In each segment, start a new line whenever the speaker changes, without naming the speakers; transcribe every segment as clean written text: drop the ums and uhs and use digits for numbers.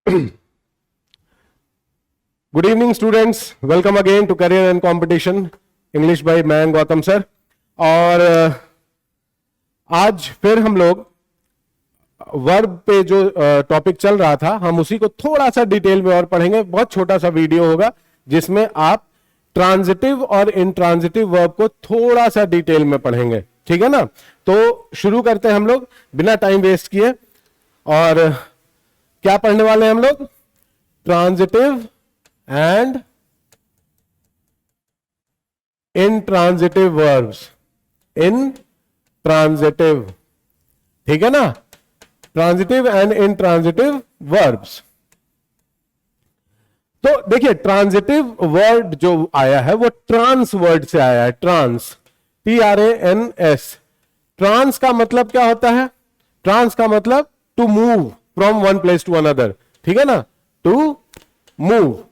Good evening students, welcome again to career and competition English by मैं Gautam sir. और आज फिर हम लोग वर्ब पे जो टॉपिक चल रहा था हम उसी को थोड़ा सा डिटेल में और पढ़ेंगे। बहुत छोटा सा वीडियो होगा जिसमें आप ट्रांजिटिव और इंट्रांजिटिव वर्ब को थोड़ा सा डिटेल में पढ़ेंगे, ठीक है ना। तो शुरू करते हैं हम लोग बिना टाइम वेस्ट किए। और क्या पढ़ने वाले हैं हम लोग? Transitive and intransitive verbs, intransitive, ठीक है ना। Transitive and intransitive verbs। तो देखिए ट्रांजिटिव वर्ड जो आया है वो ट्रांस वर्ड से आया है। Trans, TRANS। ट्रांस का मतलब क्या होता है? ट्रांस का मतलब to move from one place to another, ठीक है ना। टू मूव,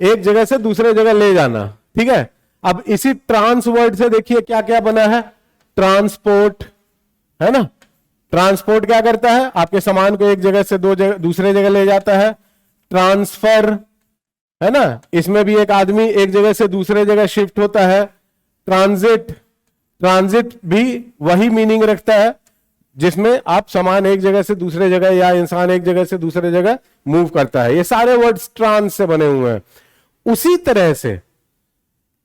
एक जगह से दूसरे जगह ले जाना, ठीक है। अब इसी ट्रांस वर्ड से देखिए क्या क्या बना है। ट्रांसपोर्ट, है ना। ट्रांसपोर्ट क्या करता है? आपके सामान को एक जगह से दूसरे जगह ले जाता है। ट्रांसफर, है ना, इसमें भी एक आदमी एक जगह से दूसरे जगह शिफ्ट होता है। ट्रांजिट, ट्रांजिट भी वही मीनिंग रखता है जिसमें आप सामान एक जगह से दूसरे जगह या इंसान एक जगह से दूसरे जगह मूव करता है। ये सारे वर्ड्स ट्रांस से बने हुए हैं। उसी तरह से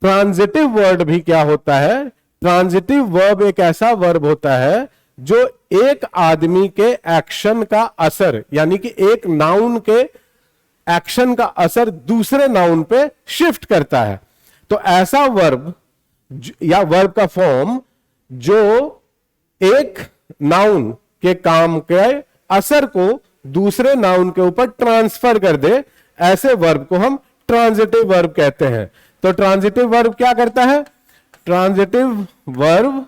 ट्रांजिटिव वर्ड भी क्या होता है? ट्रांजिटिव वर्ब एक ऐसा वर्ब होता है जो एक आदमी के एक्शन का असर, यानी कि एक नाउन के एक्शन का असर दूसरे नाउन पे शिफ्ट करता है। तो ऐसा वर्ब या वर्ब का फॉर्म जो एक नाउन के काम के असर को दूसरे नाउन के ऊपर ट्रांसफर कर दे, ऐसे वर्ब को हम ट्रांजिटिव वर्ब कहते हैं। तो ट्रांजिटिव वर्ब क्या करता है? ट्रांजिटिव वर्ब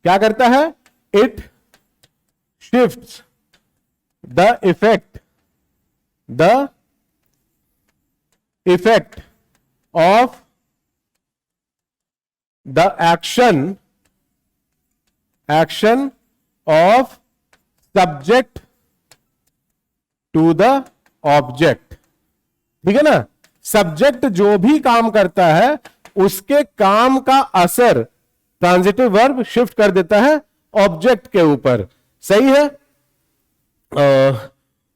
क्या करता है? It shifts the effect of the action of subject to the object, ठीक है ना। सब्जेक्ट जो भी काम करता है उसके काम का असर ट्रांजिटिव वर्ब शिफ्ट कर देता है ऑब्जेक्ट के ऊपर, सही है।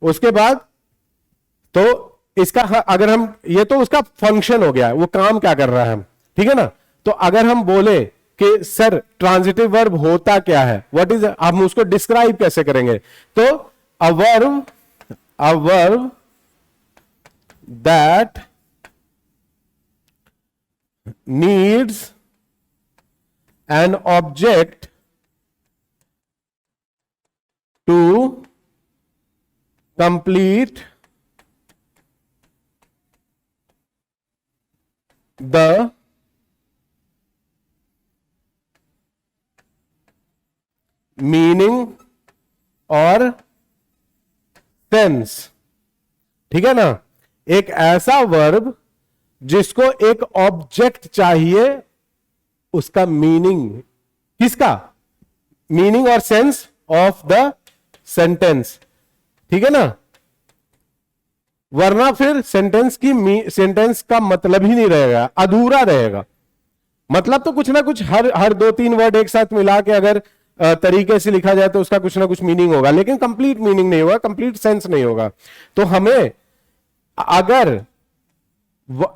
उसके बाद तो इसका अगर हम ये तो उसका फंक्शन हो गया, वो काम क्या कर रहा है, ठीक है ना। तो अगर हम बोले कि सर ट्रांजिटिव वर्ब होता क्या है, व्हाट इज, हम उसको डिस्क्राइब कैसे करेंगे? तो अ verb that needs an object to complete the meaning or sense, ठीक है ना। एक ऐसा वर्ब जिसको एक ऑब्जेक्ट चाहिए, उसका मीनिंग, किसका? मीनिंग और सेंस ऑफ द सेंटेंस, ठीक है ना। वरना फिर सेंटेंस का मतलब ही नहीं रहेगा, अधूरा रहेगा। मतलब तो कुछ ना कुछ हर दो तीन वर्ड एक साथ मिला के अगर तरीके से लिखा जाए तो उसका कुछ ना कुछ मीनिंग होगा, लेकिन कंप्लीट मीनिंग नहीं होगा, कंप्लीट सेंस नहीं होगा। तो हमें अगर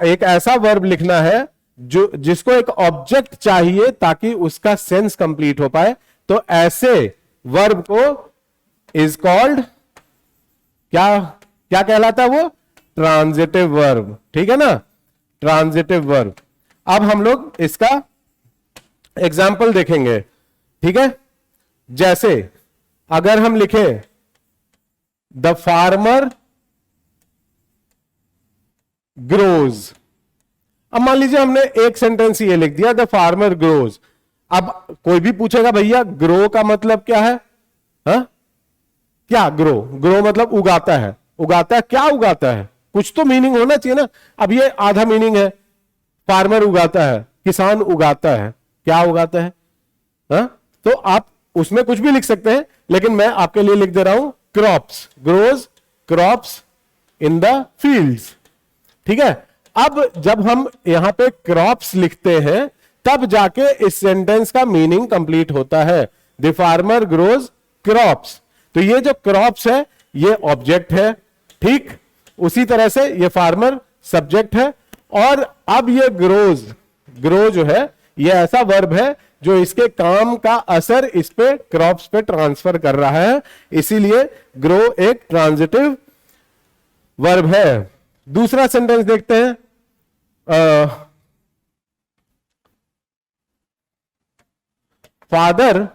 एक ऐसा वर्ब लिखना है जो जिसको एक ऑब्जेक्ट चाहिए ताकि उसका सेंस कंप्लीट हो पाए, तो ऐसे वर्ब को इज कॉल्ड क्या कहलाता है? वो ट्रांजिटिव वर्ब, ठीक है ना। Transitive verb. अब हम लोग इसका एग्जाम्पल देखेंगे, ठीक है। जैसे अगर हम लिखें द फार्मर ग्रोज, अब मान लीजिए हमने एक सेंटेंस ये लिख दिया, द फार्मर ग्रोज। अब कोई भी पूछेगा भैया ग्रो का मतलब क्या है? हा? क्या ग्रो मतलब उगाता है। उगाता है, क्या उगाता है? कुछ तो मीनिंग होना चाहिए ना। अब ये आधा मीनिंग है, फार्मर उगाता है, किसान उगाता है, क्या उगाता है? हा? तो आप उसमें कुछ भी लिख सकते हैं, लेकिन मैं आपके लिए लिख दे रहा हूं crops, grows crops in the fields. ठीक है, अब जब हम यहां पे क्रॉप्स लिखते हैं तब जाके इस सेंटेंस का मीनिंग कंप्लीट होता है। द फार्मर ग्रोज क्रॉप्स, तो ये जो क्रॉप्स है ये ऑब्जेक्ट है, ठीक, उसी तरह से ये फार्मर सब्जेक्ट है, और अब ये ग्रोज, ग्रो जो है ये ऐसा वर्ब है जो इसके काम का असर इस पे क्रॉप्स पे ट्रांसफर कर रहा है, इसीलिए ग्रो एक ट्रांजिटिव वर्ब है। दूसरा सेंटेंस देखते हैं, father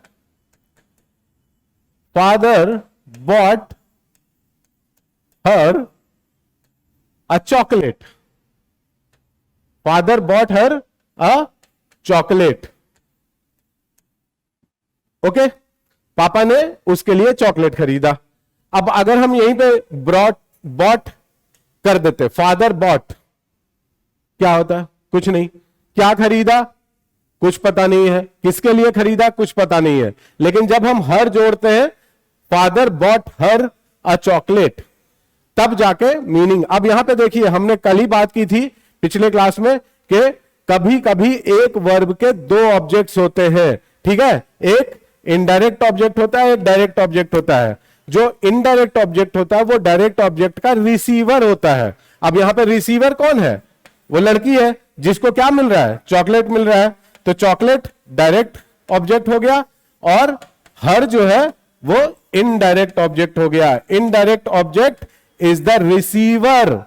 bought her a chocolate, father bought her a chocolate. Okay, पापा ने उसके लिए चॉकलेट खरीदा। अब अगर हम यहीं पे बॉट कर देते, फादर बॉट, क्या होता है? कुछ नहीं। क्या खरीदा? कुछ पता नहीं है। किसके लिए खरीदा? कुछ पता नहीं है। लेकिन जब हम हर जोड़ते हैं, father bought her a chocolate, तब जाके मीनिंग। अब यहां पे देखिए, हमने कल ही बात की थी पिछले क्लास में कि कभी कभी एक वर्ब के दो ऑब्जेक्ट्स होते हैं। ठीक है, एक इनडायरेक्ट ऑब्जेक्ट होता है, एक डायरेक्ट ऑब्जेक्ट होता है। जो इनडायरेक्ट ऑब्जेक्ट होता है वो डायरेक्ट ऑब्जेक्ट का रिसीवर होता है। अब यहां पे रिसीवर कौन है? वो लड़की है जिसको क्या मिल रहा है? चॉकलेट मिल रहा है। तो चॉकलेट डायरेक्ट ऑब्जेक्ट हो गया, और हर जो है वो इनडायरेक्ट ऑब्जेक्ट हो गया। Indirect object is the receiver,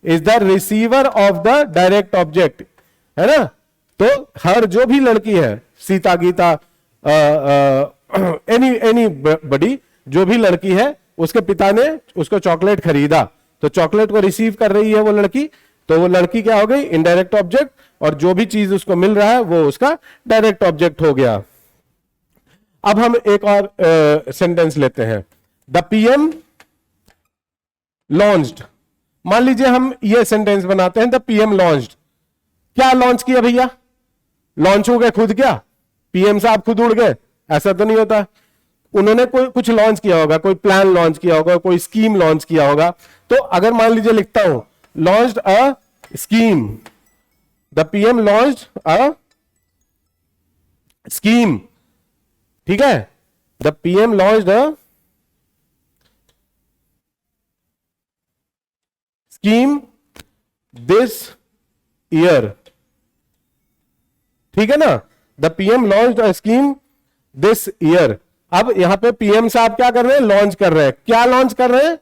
is the receiver of the direct object, है ना। तो हर जो भी लड़की है, सीता, गीता, एनी बडी, जो भी लड़की है, उसके पिता ने उसको चॉकलेट खरीदा, तो चॉकलेट को रिसीव कर रही है वो लड़की, तो वो लड़की क्या हो गई? इनडायरेक्ट ऑब्जेक्ट, और जो भी चीज उसको मिल रहा है वो उसका डायरेक्ट ऑब्जेक्ट हो गया। अब हम एक और सेंटेंस लेते हैं, द पीएम लॉन्च्ड। मान लीजिए हम ये सेंटेंस बनाते हैं, द पीएम लॉन्च्ड। क्या लॉन्च किया भैया? लॉन्च हो गए खुद? क्या पीएम साहब खुद उड़ गए? ऐसा तो नहीं होता। उन्होंने कोई कुछ लॉन्च किया होगा, कोई प्लान लॉन्च किया होगा, कोई स्कीम लॉन्च किया होगा। तो अगर मान लीजिए लिखता हूं, launched a scheme, the PM launched a scheme. ठीक है, the PM launched a scheme this year. ठीक है ना, the PM launched a scheme this year. अब यहां पे पीएम साहब क्या कर रहे हैं? लॉन्च कर रहे हैं। क्या लॉन्च कर रहे हैं?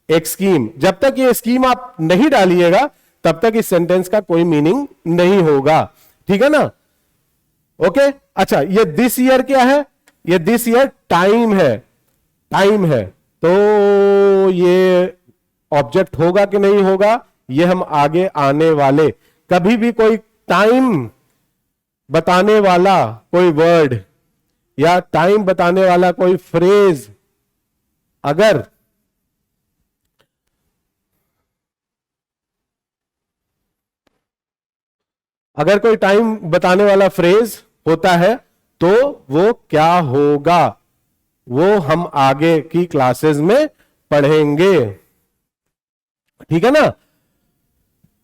एक स्कीम। जब तक ये स्कीम आप नहीं डालिएगा तब तक इस सेंटेंस का कोई मीनिंग नहीं होगा। ठीक है ना। ओके, अच्छा, ये दिस ईयर क्या है? ये दिस ईयर टाइम है, टाइम है। तो ये ऑब्जेक्ट होगा कि नहीं होगा, ये हम आगे आने वाले, कभी भी कोई टाइम बताने वाला कोई वर्ड या टाइम बताने वाला कोई फ्रेज अगर कोई टाइम बताने वाला फ्रेज होता है तो वो क्या होगा, वो हम आगे की क्लासेस में पढ़ेंगे। ठीक है ना।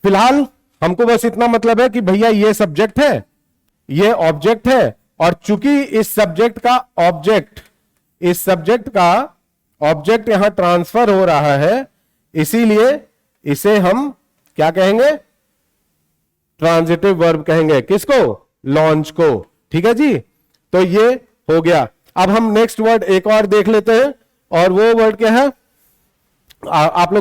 फिलहाल हमको बस इतना मतलब है कि भैया ये सब्जेक्ट है, ये ऑब्जेक्ट है, और चूंकि इस सब्जेक्ट का ऑब्जेक्ट यहां ट्रांसफर हो रहा है, इसीलिए इसे हम क्या कहेंगे? ट्रांजिटिव वर्ब कहेंगे। किसको? लॉन्च को। ठीक है जी, तो ये हो गया। अब हम नेक्स्ट वर्ड एक और देख लेते हैं, और वो वर्ड क्या है? आप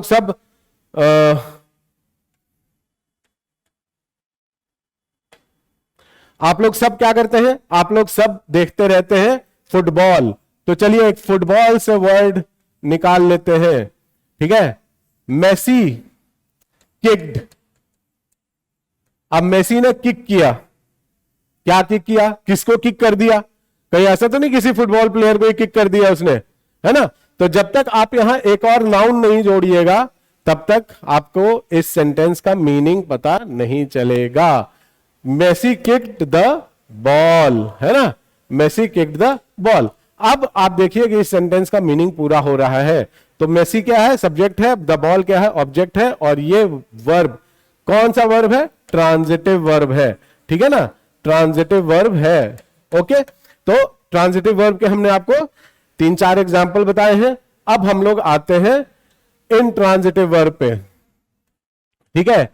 लोग सब क्या करते हैं? आप लोग सब देखते रहते हैं फुटबॉल। तो चलिए एक फुटबॉल से वर्ड निकाल लेते हैं। ठीक है, मेसी किक्ड। अब मेसी ने किक किया। क्या किक किया? किसको किक कर दिया? कहीं ऐसा तो नहीं किसी फुटबॉल प्लेयर को ही किक कर दिया उसने, है ना। तो जब तक आप यहां एक और नाउन नहीं जोड़िएगा तब तक आपको इस सेंटेंस का मीनिंग पता नहीं चलेगा। मेसी किक्ड द बॉल, है ना, मेसी किक्ड द बॉल। अब आप देखिए कि इस सेंटेंस का मीनिंग पूरा हो रहा है। तो मेसी क्या है? सब्जेक्ट है, द बॉल क्या है? ऑब्जेक्ट है, और ये वर्ब कौन सा वर्ब है? ट्रांजिटिव वर्ब है, ठीक है ना, ट्रांजिटिव वर्ब है। ओके, तो ट्रांजिटिव वर्ब के हमने आपको 3-4 एग्जाम्पल बताए हैं। अब हम लोग आते हैं इनट्रांजिटिव वर्ब पे, ठीक है।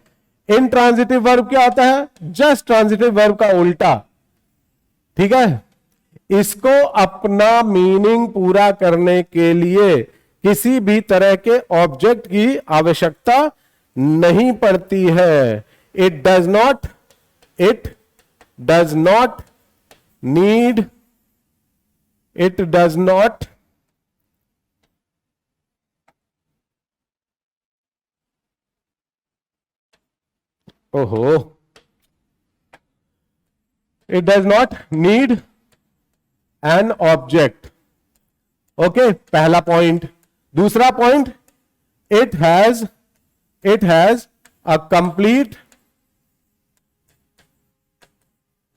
इनट्रांजिटिव वर्ब क्या होता है? जस्ट ट्रांजिटिव वर्ब का उल्टा, ठीक है। इसको अपना मीनिंग पूरा करने के लिए किसी भी तरह के ऑब्जेक्ट की आवश्यकता नहीं पड़ती है। It does not need it does not ओहो it does not need an object. Okay, पहला पॉइंट। दूसरा point, it has a complete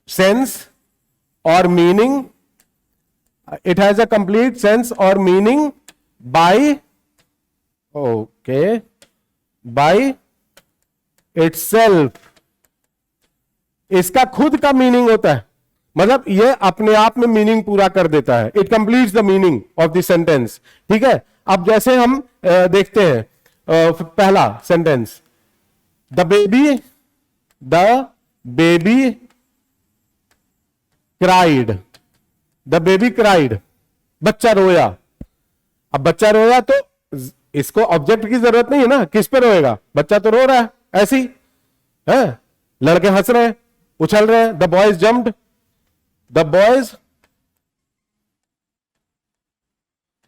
sense और meaning, it has a complete sense और मीनिंग बाय इटसेल्फ। इसका खुद का मीनिंग होता है, मतलब ये अपने आप में मीनिंग पूरा कर देता है। It completes the meaning of the sentence, ठीक है। अब जैसे हम देखते हैं पहला सेंटेंस, द बेबी क्राइड, बच्चा रोया। अब बच्चा रोया तो इसको ऑब्जेक्ट की जरूरत नहीं है ना, किस पे रोएगा? बच्चा तो रो रहा है ऐसी है, लड़के हंस रहे हैं, उछल रहे हैं। द बॉयज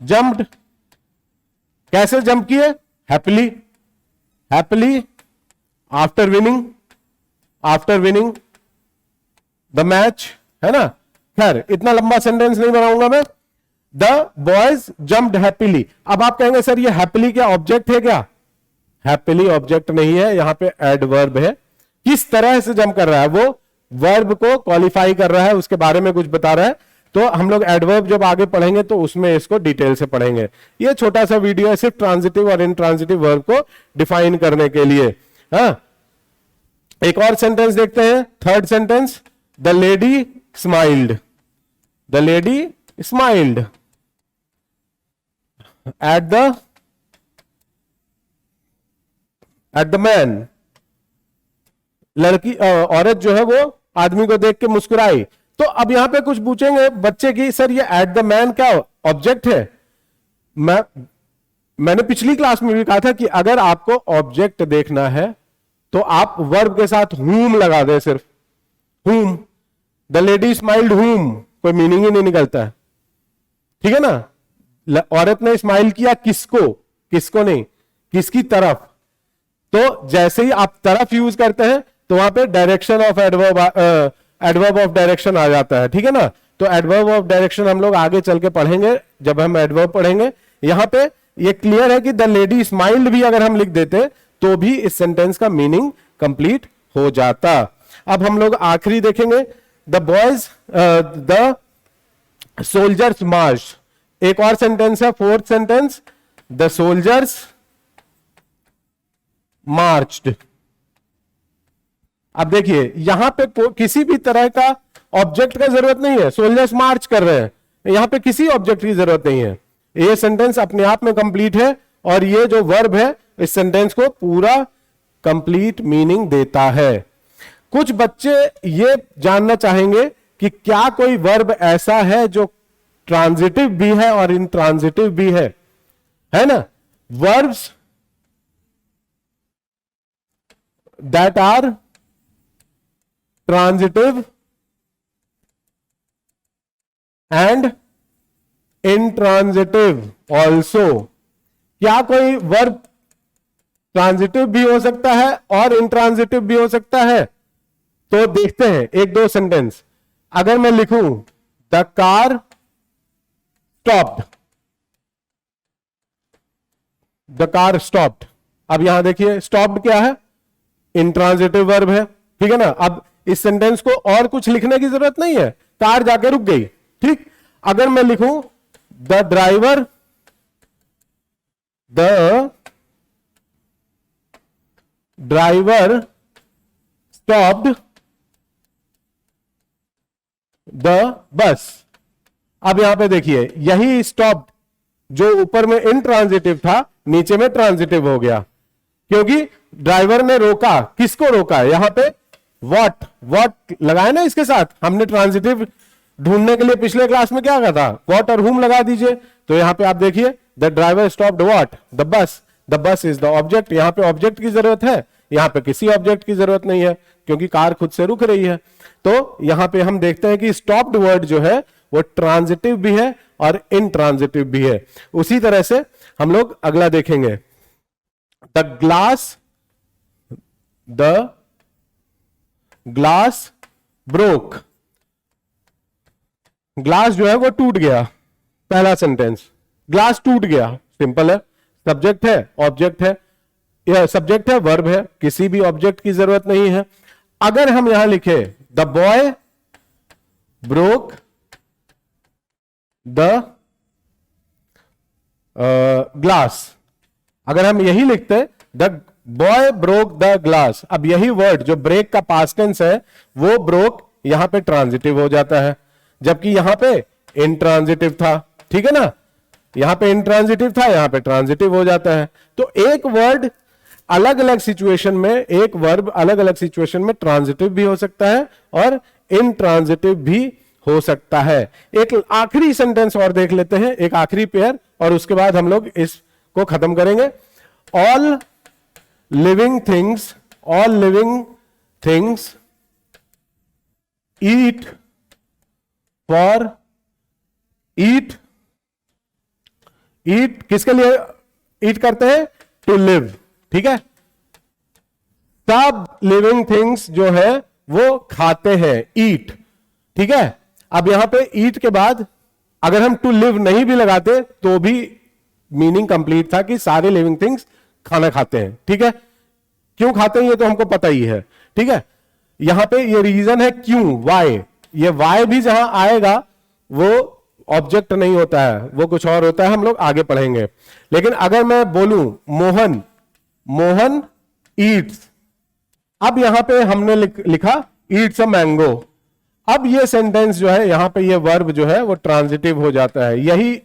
जम्प्ड, कैसे जंप किए? Happily after winning the match, है ना। खैर इतना लंबा सेंटेंस नहीं बनाऊंगा मैं। The boys jumped happily. अब आप कहेंगे सर ये हैप्पीली क्या ऑब्जेक्ट है क्या? हैप्पीली ऑब्जेक्ट नहीं है, यहां पे एडवर्ब है। किस तरह से जंप कर रहा है? वो वर्ब को क्वालिफाई कर रहा है, उसके बारे में कुछ बता रहा है। तो हम लोग एडवर्ब जब आगे पढ़ेंगे तो उसमें इसको डिटेल से पढ़ेंगे। ये छोटा सा वीडियो है सिर्फ ट्रांजिटिव और इनट्रांजिटिव वर्ब को डिफाइन करने के लिए। हाँ, एक और सेंटेंस देखते हैं, third sentence, the lady smiled at the man. लड़की औरत जो है वो आदमी को देख के मुस्कुराई। तो अब यहां पे कुछ पूछेंगे बच्चे की, सर ये एट द मैन क्या ऑब्जेक्ट है? मैंने पिछली क्लास में भी कहा था कि अगर आपको ऑब्जेक्ट देखना है तो आप वर्ब के साथ whom लगा दे, सिर्फ whom। The lady smiled whom, कोई मीनिंग ही नहीं निकलता है, ठीक है ना। औरत ने स्माइल किया किसको नहीं, किसकी तरफ। तो जैसे ही आप तरफ यूज करते हैं तो वहां पे direction of adverb of direction आ जाता है, ठीक है ना। तो एडवर्ब ऑफ डायरेक्शन हम लोग आगे चल के पढ़ेंगे जब हम एडवर्ब पढ़ेंगे। यहां पे ये क्लियर है कि द लेडी स्माइल्ड भी अगर हम लिख देते तो भी इस सेंटेंस का मीनिंग कंप्लीट हो जाता। अब हम लोग आखिरी देखेंगे, द सोल्जर्स मार्च। एक और सेंटेंस है, fourth sentence, the soldiers marched. अब देखिए यहां पे किसी भी तरह का ऑब्जेक्ट का जरूरत नहीं है, सोल्जर्स मार्च कर रहे हैं, यहां पे किसी ऑब्जेक्ट की जरूरत नहीं है। ये सेंटेंस अपने आप में कंप्लीट है और ये जो वर्ब है इस सेंटेंस को पूरा कंप्लीट मीनिंग देता है। कुछ बच्चे ये जानना चाहेंगे कि क्या कोई वर्ब ऐसा है जो ट्रांजिटिव भी है और इनट्रांजिटिव भी है ना। Verbs that are transitive and intransitive also. क्या कोई वर्ब ट्रांजिटिव भी हो सकता है और इनट्रांजिटिव भी हो सकता है? तो देखते हैं एक दो सेंटेंस। अगर मैं लिखूं the car stopped, the car stopped. अब यहां देखिए स्टॉप्ड क्या है? इनट्रांजिटिव वर्ब है, ठीक है ना। अब इस सेंटेंस को और कुछ लिखने की जरूरत नहीं है, कार जाके रुक गई, ठीक। अगर मैं लिखूं the driver stopped the bus. अब यहां पे देखिए, यही स्टॉप्ड जो ऊपर में इंट्रांजिटिव था नीचे में ट्रांजिटिव हो गया, क्योंकि ड्राइवर ने रोका। किसको रोका? यहां पे वॉट लगाया ना इसके साथ। हमने ट्रांजिटिव ढूंढने के लिए पिछले क्लास में क्या कहा था? वॉट और हुम लगा दीजिए। तो यहां पे आप देखिए, the driver stopped what? The bus. The bus is the object. यहां पे ऑब्जेक्ट की जरूरत है, यहां पे किसी ऑब्जेक्ट की जरूरत नहीं है, क्योंकि कार खुद से रुक रही है। तो यहां पे हम देखते हैं कि स्टॉप्ड वर्ड जो है वो ट्रांजिटिव भी है और इनट्रांजिटिव भी है। उसी तरह से हम लोग अगला देखेंगे, द ग्लास ब्रोक। ग्लास जो है वो टूट गया। पहला सेंटेंस, ग्लास टूट गया, सिंपल है। सब्जेक्ट है, ऑब्जेक्ट है, यह सब्जेक्ट है, वर्ब है, किसी भी ऑब्जेक्ट की जरूरत नहीं है। अगर हम यहां लिखे the boy broke the glass, अगर हम यही लिखते the boy broke the glass, अब यही वर्ड जो ब्रेक का पास्ट टेंस है वो ब्रोक यहां पे ट्रांजिटिव हो जाता है, जबकि यहां पे इनट्रांजिटिव था। ठीक है ना, यहां पे इनट्रांजिटिव था, यहां पे ट्रांजिटिव हो जाता है। तो एक वर्ड अलग अलग सिचुएशन में, एक वर्ब अलग अलग सिचुएशन में ट्रांजिटिव भी हो सकता है और इनट्रांजिटिव भी हो सकता है। एक आखिरी सेंटेंस और देख लेते हैं, एक आखिरी पेयर, और उसके बाद हम लोग इसको खत्म करेंगे। ऑल लिविंग थिंग्स ईट किसके लिए ईट करते हैं? To live. ठीक है, सब लिविंग थिंग्स जो है वो खाते हैं, ईट। ठीक है, अब यहां पे ईट के बाद अगर हम टू लिव नहीं भी लगाते तो भी मीनिंग कंप्लीट था कि सारे लिविंग थिंग्स खाना खाते हैं। ठीक है, क्यों खाते हैं ये तो हमको पता ही है। ठीक है, यहां पे ये रीजन है क्यों, वाई। ये वाई भी जहां आएगा वो ऑब्जेक्ट नहीं होता है, वो कुछ और होता है, हम लोग आगे पढ़ेंगे। लेकिन अगर मैं बोलूं मोहन ईट्स, अब यहां पे हमने लिखा ईट्स अ मैंगो। अब ये सेंटेंस जो है यहां पे ये वर्ब जो है वो ट्रांजिटिव हो जाता है। यही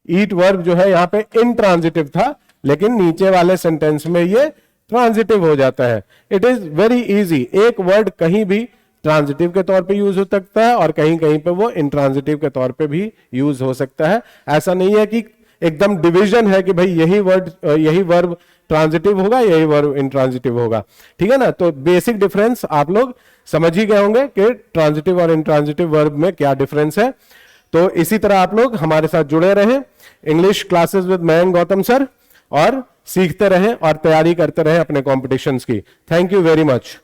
ईट वर्ब जो है यहां पे इनट्रांजिटिव था, लेकिन नीचे वाले सेंटेंस में ये ट्रांजिटिव हो जाता है। It is very easy. एक वर्ड कहीं भी ट्रांजिटिव के तौर पे यूज हो सकता है और कहीं कहीं पे वो इंट्रांजिटिव के तौर पे भी यूज हो सकता है। ऐसा नहीं है कि एकदम डिवीजन है कि भाई यही वर्ब ट्रांजिटिव होगा, यही वर्ब इंट्रांजिटिव होगा। ठीक है ना, तो बेसिक डिफरेंस आप लोग समझ ही गए होंगे कि ट्रांजिटिव और इंट्रांजिटिव वर्ब में क्या डिफरेंस है। तो इसी तरह आप लोग हमारे साथ जुड़े रहें, English classes with Mayank Gautam sir, और सीखते रहें और तैयारी करते रहें अपने कॉम्पिटिशन्स की। Thank you very much.